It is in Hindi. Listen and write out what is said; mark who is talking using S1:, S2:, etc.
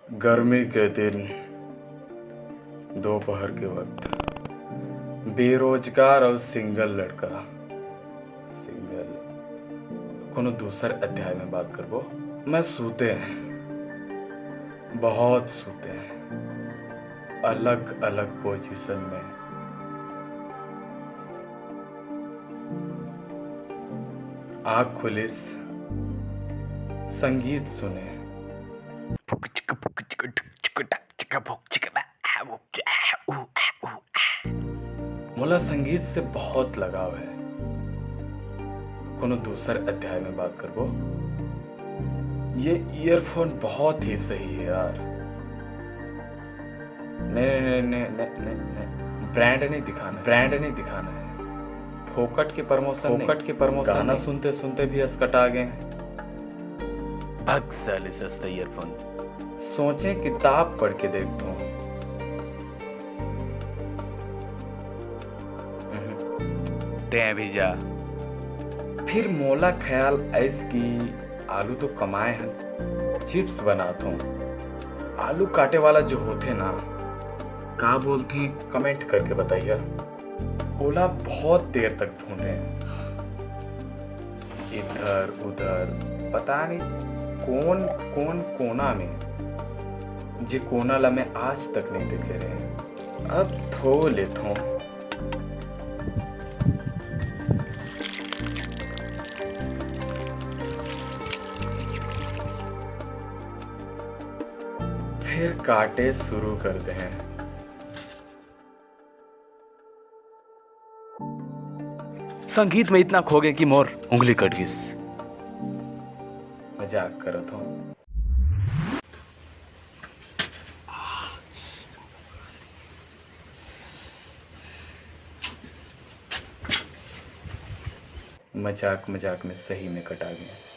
S1: गर्मी के दिन दोपहर के वक्त बेरोजगार और सिंगल लड़का सिंगल कोनो दूसर अध्याय में बात करबो। मैं सूते हैं, बहुत सूते हैं, अलग अलग पोजीशन में। आँख खुलिस, संगीत सुने। मोला संगीत से बहुत लगाव है। कोनो दूसर अध्याय में बात करबो। ये ईयरफोन बहुत ही सही है यार। नहीं, ब्रांड नहीं दिखाना है। फोकट के प्रमोशन गाना सुनते सुनते भी असकट आ गए।
S2: साले सस्ता ईयरफोन।
S1: सोचे किताब पढ़ के देखता हूँ।
S2: ते भी जा।
S1: फिर मोला ख्याल ऐस की आलू तो कमाए हैं, चिप्स बनाता हूँ। आलू काटे वाला जो होते ना, का बोलते हैं कमेंट करके बताइए। ओला बहुत देर तक ढूंढे, इधर उधर, पता नहीं कौन कौन कोना में, जे कोना ला मैं आज तक नहीं देखे रहे। अब धो लेता हूँ। फिर काटे शुरू करते हैं।
S2: संगीत में इतना खो गए कि मोर उंगली कट गई।
S1: मजाक करत हूँ। मजाक में सही में कटा गया।